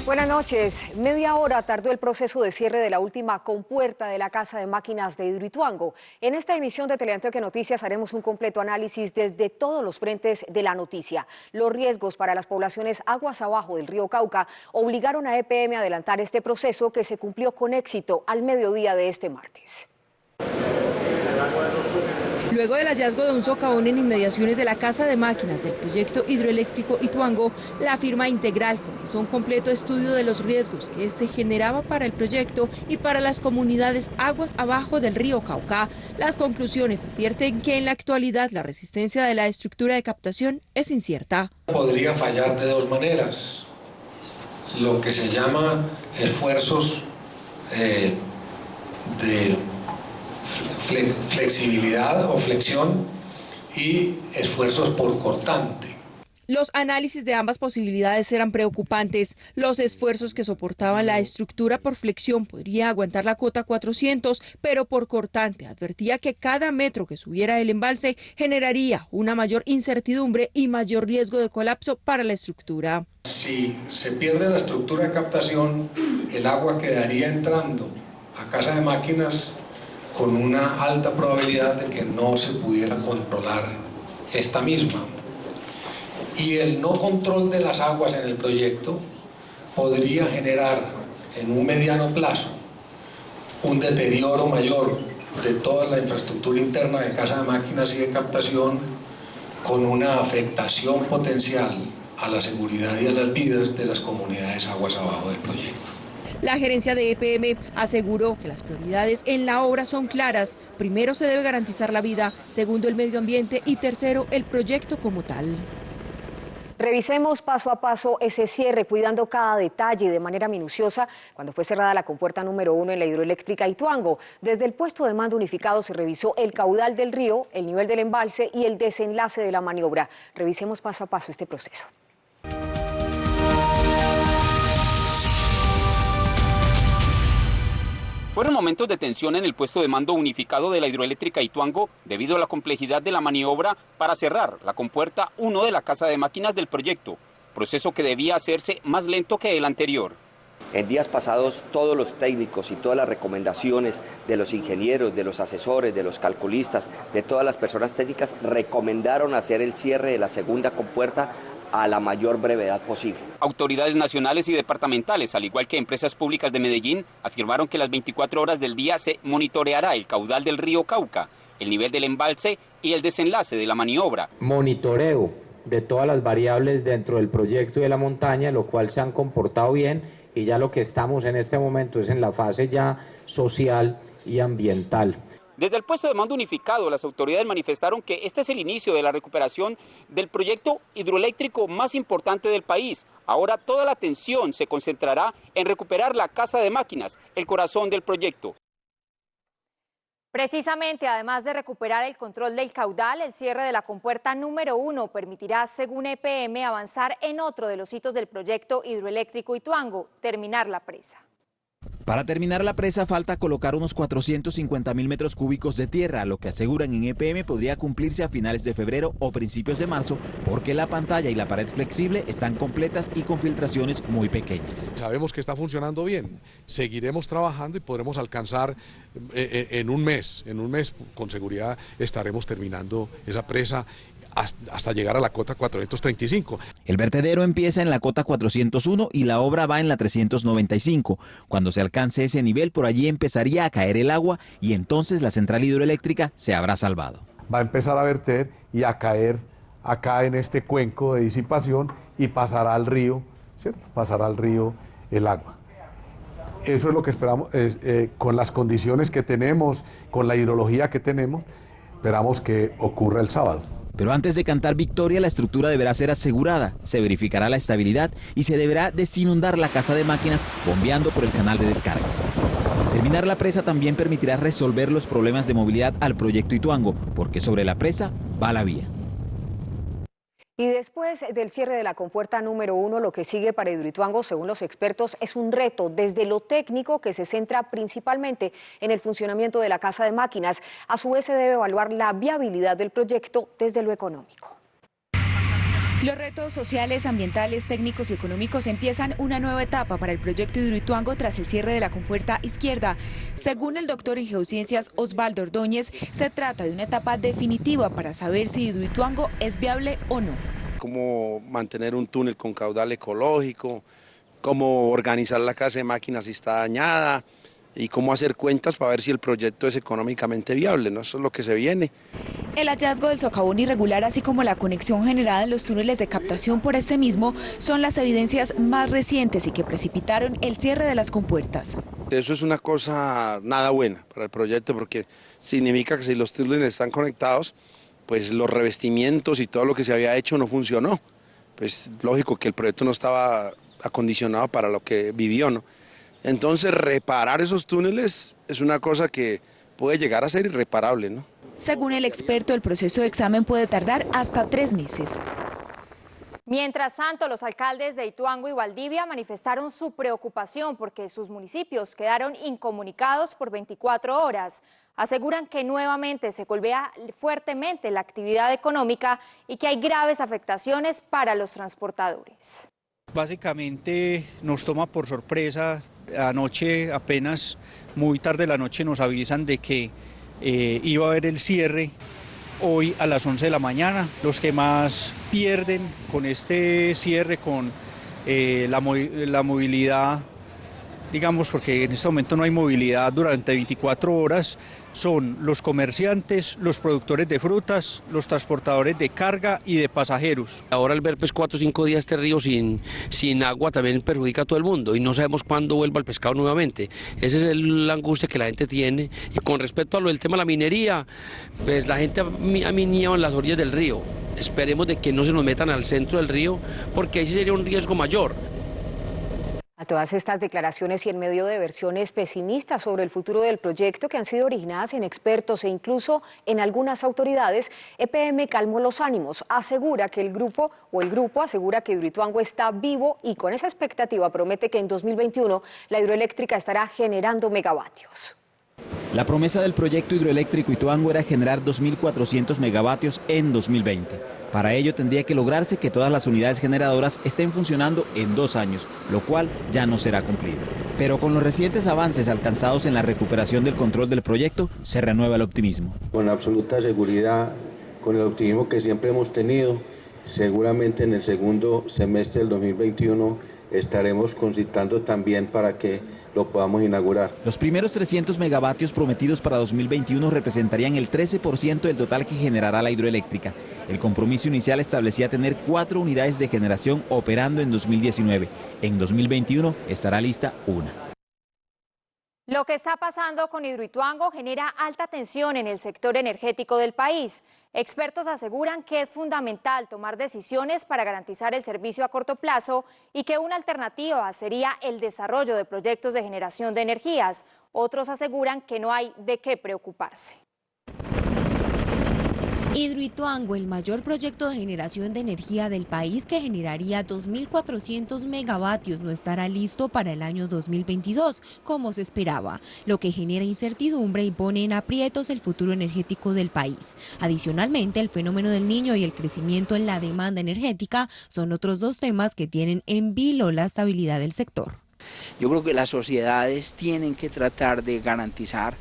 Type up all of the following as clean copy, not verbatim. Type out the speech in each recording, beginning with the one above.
Buenas noches. Media hora tardó el proceso de cierre de la última compuerta de la Casa de Máquinas de Hidroituango. En esta emisión de Teleantioquia Noticias haremos un completo análisis desde todos los frentes de la noticia. Los riesgos para las poblaciones aguas abajo del río Cauca obligaron a EPM a adelantar este proceso, que se cumplió con éxito al mediodía de este martes. Luego del hallazgo de un socavón en inmediaciones de la Casa de Máquinas del proyecto hidroeléctrico Ituango, la firma Integral comenzó un completo estudio de los riesgos que este generaba para el proyecto y para las comunidades aguas abajo del río Cauca. Las conclusiones advierten que en la actualidad la resistencia de la estructura de captación es incierta. Podría fallar de dos maneras: lo que se llama esfuerzos de flexibilidad o flexión y esfuerzos por cortante. Los análisis de ambas posibilidades eran preocupantes. Los esfuerzos que soportaban la estructura por flexión podría aguantar la cota 400, pero por cortante advertía que cada metro que subiera el embalse generaría una mayor incertidumbre y mayor riesgo de colapso para la estructura. Si se pierde la estructura de captación, el agua quedaría entrando a Casa de Máquinas con una alta probabilidad de que no se pudiera controlar esta misma. Y el no control de las aguas en el proyecto podría generar en un mediano plazo un deterioro mayor de toda la infraestructura interna de Casa de Máquinas y de captación, con una afectación potencial a la seguridad y a las vidas de las comunidades aguas abajo del proyecto. La gerencia de EPM aseguró que las prioridades en la obra son claras. Primero, se debe garantizar la vida; segundo, el medio ambiente; y tercero, el proyecto como tal. Revisemos paso a paso ese cierre, cuidando cada detalle de manera minuciosa, cuando fue cerrada la compuerta número 1 en la hidroeléctrica Ituango. Desde el puesto de mando unificado se revisó el caudal del río, el nivel del embalse y el desenlace de la maniobra. Revisemos paso a paso este proceso. Fueron momentos de tensión en el puesto de mando unificado de la hidroeléctrica Ituango debido a la complejidad de la maniobra para cerrar la compuerta 1 de la Casa de Máquinas del proyecto, proceso que debía hacerse más lento que el anterior. En días pasados, todos los técnicos y todas las recomendaciones de los ingenieros, de los asesores, de los calculistas, de todas las personas técnicas recomendaron hacer el cierre de la segunda compuerta a la mayor brevedad posible. Autoridades nacionales y departamentales, al igual que empresas públicas de Medellín, afirmaron que las 24 horas del día se monitoreará el caudal del río Cauca, el nivel del embalse y el desenlace de la maniobra. Monitoreo de todas las variables dentro del proyecto de la montaña, lo cual se han comportado bien, y ya lo que estamos en este momento es en la fase ya social y ambiental. Desde el puesto de mando unificado, las autoridades manifestaron que este es el inicio de la recuperación del proyecto hidroeléctrico más importante del país. Ahora toda la atención se concentrará en recuperar la Casa de Máquinas, el corazón del proyecto. Precisamente, además de recuperar el control del caudal, el cierre de la compuerta número 1 permitirá, según EPM, avanzar en otro de los hitos del proyecto hidroeléctrico Ituango: terminar la presa. Para terminar la presa falta colocar unos 450.000 metros cúbicos de tierra, lo que aseguran en EPM podría cumplirse a finales de febrero o principios de marzo, porque la pantalla y la pared flexible están completas y con filtraciones muy pequeñas. Sabemos que está funcionando bien, seguiremos trabajando y podremos alcanzar en un mes con seguridad estaremos terminando esa presa hasta llegar a la cota 435. El vertedero empieza en la cota 401 y la obra va en la 395. Cuando se alcance ese nivel, por allí empezaría a caer el agua y entonces la central hidroeléctrica se habrá salvado. Va a empezar a verter y a caer acá en este cuenco de disipación y pasará al río, ¿cierto? Pasará al río el agua. Eso es lo que esperamos, con las condiciones que tenemos, con la hidrología que tenemos, esperamos que ocurra el sábado. Pero antes de cantar victoria, la estructura deberá ser asegurada, se verificará la estabilidad y se deberá desinundar la Casa de Máquinas bombeando por el canal de descarga. Terminar la presa también permitirá resolver los problemas de movilidad al proyecto Ituango, porque sobre la presa va la vía. Y después del cierre de la compuerta número 1, lo que sigue para Hidroituango, según los expertos, es un reto desde lo técnico, que se centra principalmente en el funcionamiento de la Casa de Máquinas. A su vez se debe evaluar la viabilidad del proyecto desde lo económico. Los retos sociales, ambientales, técnicos y económicos empiezan una nueva etapa para el proyecto Hidroituango tras el cierre de la compuerta izquierda. Según el doctor en geociencias Osvaldo Ordóñez, se trata de una etapa definitiva para saber si Hidroituango es viable o no. Cómo mantener un túnel con caudal ecológico, cómo organizar la casa de máquinas si está dañada y cómo hacer cuentas para ver si el proyecto es económicamente viable, ¿no? Eso es lo que se viene. El hallazgo del socavón irregular, así como la conexión generada en los túneles de captación por este mismo, son las evidencias más recientes y que precipitaron el cierre de las compuertas. Eso es una cosa nada buena para el proyecto porque significa que si los túneles están conectados, pues los revestimientos y todo lo que se había hecho no funcionó. Pues lógico que el proyecto no estaba acondicionado para lo que vivió, ¿no? Entonces reparar esos túneles es una cosa que puede llegar a ser irreparable, ¿no? Según el experto, el proceso de examen puede tardar hasta 3 meses. Mientras tanto, los alcaldes de Ituango y Valdivia manifestaron su preocupación porque sus municipios quedaron incomunicados por 24 horas. Aseguran que nuevamente se golpea fuertemente la actividad económica y que hay graves afectaciones para los transportadores. Básicamente nos toma por sorpresa. Anoche, apenas muy tarde de la noche, nos avisan de que iba a haber el cierre hoy a las 11 de la mañana. Los que más pierden con este cierre, con la movilidad, digamos, porque en este momento no hay movilidad durante 24 horas, son los comerciantes, los productores de frutas, los transportadores de carga y de pasajeros. Ahora al ver 4 o 5 días este río sin agua también perjudica a todo el mundo y no sabemos cuándo vuelva el pescado nuevamente. Esa es la angustia que la gente tiene. Y con respecto a lo del tema de la minería, pues la gente ha minado en las orillas del río. Esperemos de que no se nos metan al centro del río porque ahí sí sería un riesgo mayor. A todas estas declaraciones y en medio de versiones pesimistas sobre el futuro del proyecto que han sido originadas en expertos e incluso en algunas autoridades, EPM calmó los ánimos, asegura que el grupo asegura que Hidroituango está vivo y con esa expectativa promete que en 2021 la hidroeléctrica estará generando megavatios. La promesa del proyecto hidroeléctrico Ituango era generar 2.400 megavatios en 2020. Para ello tendría que lograrse que todas las unidades generadoras estén funcionando en 2 años, lo cual ya no será cumplido. Pero con los recientes avances alcanzados en la recuperación del control del proyecto, se renueva el optimismo. Con absoluta seguridad, con el optimismo que siempre hemos tenido, seguramente en el segundo semestre del 2021 estaremos concitando también para que lo podamos inaugurar. Los primeros 300 megavatios prometidos para 2021 representarían el 13% del total que generará la hidroeléctrica. El compromiso inicial establecía tener 4 unidades de generación operando en 2019. En 2021 estará lista una. Lo que está pasando con Hidroituango genera alta tensión en el sector energético del país. Expertos aseguran que es fundamental tomar decisiones para garantizar el servicio a corto plazo y que una alternativa sería el desarrollo de proyectos de generación de energías. Otros aseguran que no hay de qué preocuparse. Hidroituango, el mayor proyecto de generación de energía del país que generaría 2.400 megavatios, no estará listo para el año 2022, como se esperaba, lo que genera incertidumbre y pone en aprietos el futuro energético del país. Adicionalmente, el fenómeno del Niño y el crecimiento en la demanda energética son otros 2 temas que tienen en vilo la estabilidad del sector. Yo creo que las sociedades tienen que tratar de garantizar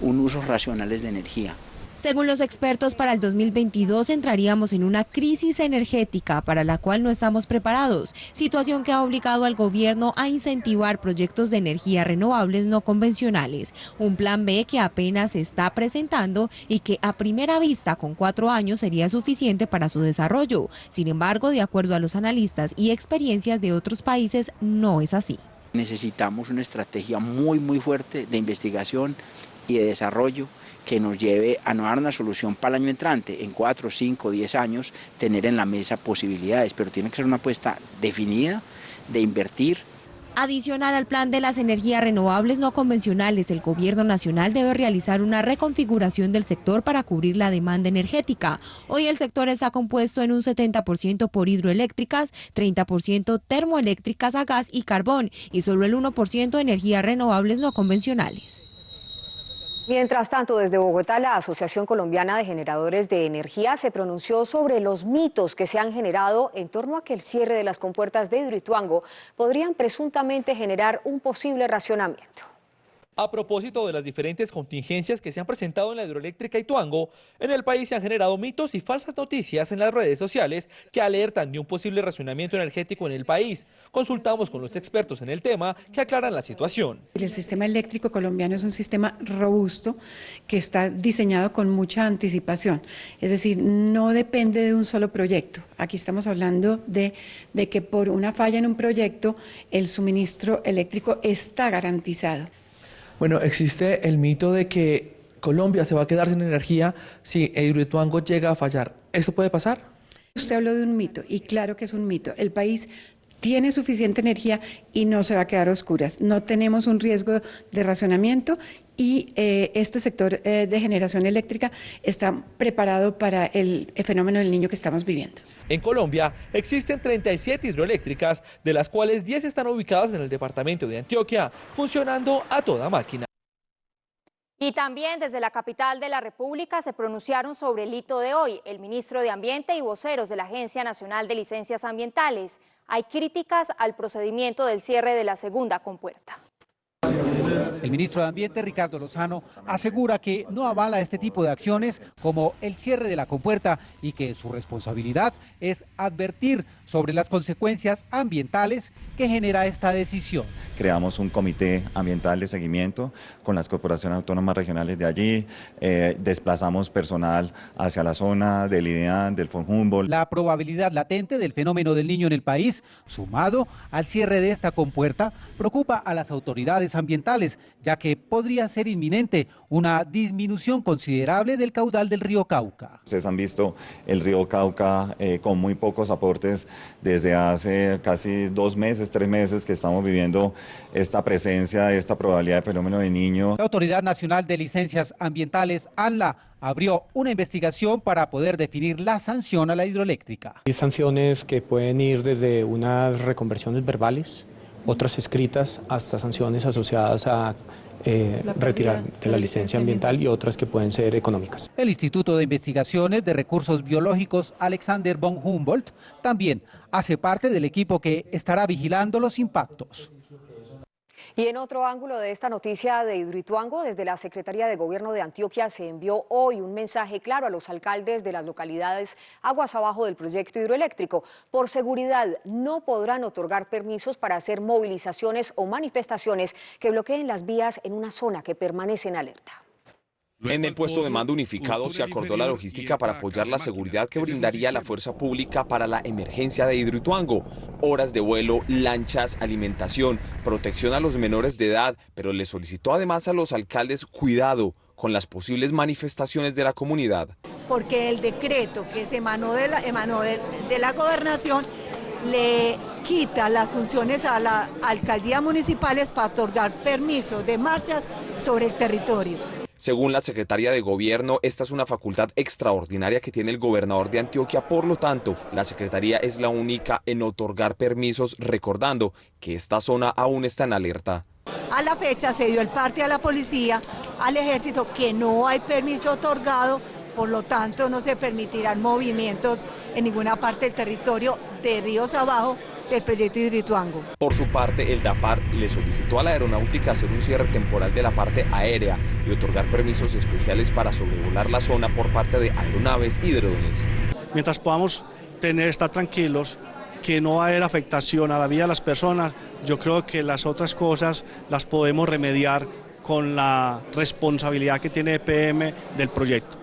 un uso racional de energía. Según los expertos, para el 2022 entraríamos en una crisis energética para la cual no estamos preparados, situación que ha obligado al gobierno a incentivar proyectos de energía renovables no convencionales, un plan B que apenas se está presentando y que a primera vista con 4 años sería suficiente para su desarrollo. Sin embargo, de acuerdo a los analistas y experiencias de otros países, no es así. Necesitamos una estrategia muy fuerte de investigación y de desarrollo que nos lleve a no dar una solución para el año entrante, en 4, 5, 10 años, tener en la mesa posibilidades, pero tiene que ser una apuesta definida de invertir. Adicional al plan de las energías renovables no convencionales, el gobierno nacional debe realizar una reconfiguración del sector para cubrir la demanda energética. Hoy el sector está compuesto en un 70% por hidroeléctricas, 30% termoeléctricas a gas y carbón y solo el 1% de energías renovables no convencionales. Mientras tanto, desde Bogotá, la Asociación Colombiana de Generadores de Energía se pronunció sobre los mitos que se han generado en torno a que el cierre de las compuertas de Hidroituango podrían presuntamente generar un posible racionamiento. A propósito de las diferentes contingencias que se han presentado en la hidroeléctrica Ituango, en el país se han generado mitos y falsas noticias en las redes sociales que alertan de un posible racionamiento energético en el país. Consultamos con los expertos en el tema que aclaran la situación. El sistema eléctrico colombiano es un sistema robusto que está diseñado con mucha anticipación, es decir, no depende de un solo proyecto. Aquí estamos hablando de que por una falla en un proyecto el suministro eléctrico está garantizado. Bueno, existe el mito de que Colombia se va a quedar sin energía si Hidroituango llega a fallar. ¿Eso puede pasar? Usted habló de un mito, y claro que es un mito. El país tiene suficiente energía y no se va a quedar a oscuras. No tenemos un riesgo de racionamiento y este sector de generación eléctrica está preparado para el fenómeno del Niño que estamos viviendo. En Colombia existen 37 hidroeléctricas, de las cuales 10 están ubicadas en el departamento de Antioquia, funcionando a toda máquina. Y también desde la capital de la República se pronunciaron sobre el hito de hoy, el ministro de Ambiente y voceros de la Agencia Nacional de Licencias Ambientales. Hay críticas al procedimiento del cierre de la segunda compuerta. El ministro de Ambiente, Ricardo Lozano, asegura que no avala este tipo de acciones como el cierre de la compuerta y que su responsabilidad es advertir sobre las consecuencias ambientales que genera esta decisión. Creamos un comité ambiental de seguimiento con las corporaciones autónomas regionales de allí, desplazamos personal hacia la zona del IDEAN, del Fondo Humboldt. La probabilidad latente del fenómeno del Niño en el país, sumado al cierre de esta compuerta, preocupa a las autoridades ambientales, ya que podría ser inminente una disminución considerable del caudal del río Cauca. Ustedes han visto el río Cauca con muy pocos aportes desde hace casi 2 meses, 3 meses que estamos viviendo esta presencia, esta probabilidad de fenómeno de Niño. La Autoridad Nacional de Licencias Ambientales, ANLA, abrió una investigación para poder definir la sanción a la hidroeléctrica. Hay sanciones que pueden ir desde unas reconversiones verbales, otras escritas, hasta sanciones asociadas a retirar de la licencia ambiental y otras que pueden ser económicas. El Instituto de Investigaciones de Recursos Biológicos Alexander von Humboldt también hace parte del equipo que estará vigilando los impactos. Y en otro ángulo de esta noticia de Hidroituango, desde la Secretaría de Gobierno de Antioquia se envió hoy un mensaje claro a los alcaldes de las localidades aguas abajo del proyecto hidroeléctrico. Por seguridad, no podrán otorgar permisos para hacer movilizaciones o manifestaciones que bloqueen las vías en una zona que permanece en alerta. En el puesto de mando unificado se acordó la logística para apoyar la seguridad que brindaría la fuerza pública para la emergencia de Hidroituango. Horas de vuelo, lanchas, alimentación, protección a los menores de edad, pero le solicitó además a los alcaldes cuidado con las posibles manifestaciones de la comunidad. Porque el decreto que se emanó de la gobernación le quita las funciones a la alcaldía municipales para otorgar permisos de marchas sobre el territorio. Según la Secretaría de Gobierno, esta es una facultad extraordinaria que tiene el gobernador de Antioquia, por lo tanto, la Secretaría es la única en otorgar permisos, recordando que esta zona aún está en alerta. A la fecha se dio el parte a la policía, al ejército, que no hay permiso otorgado, por lo tanto no se permitirán movimientos en ninguna parte del territorio de ríos abajo del proyecto Hidroituango. Por su parte, el DAPAR le solicitó a la aeronáutica hacer un cierre temporal de la parte aérea y otorgar permisos especiales para sobrevolar la zona por parte de aeronaves y drones. Mientras podamos estar tranquilos, que no va a haber afectación a la vida de las personas, yo creo que las otras cosas las podemos remediar con la responsabilidad que tiene EPM del proyecto.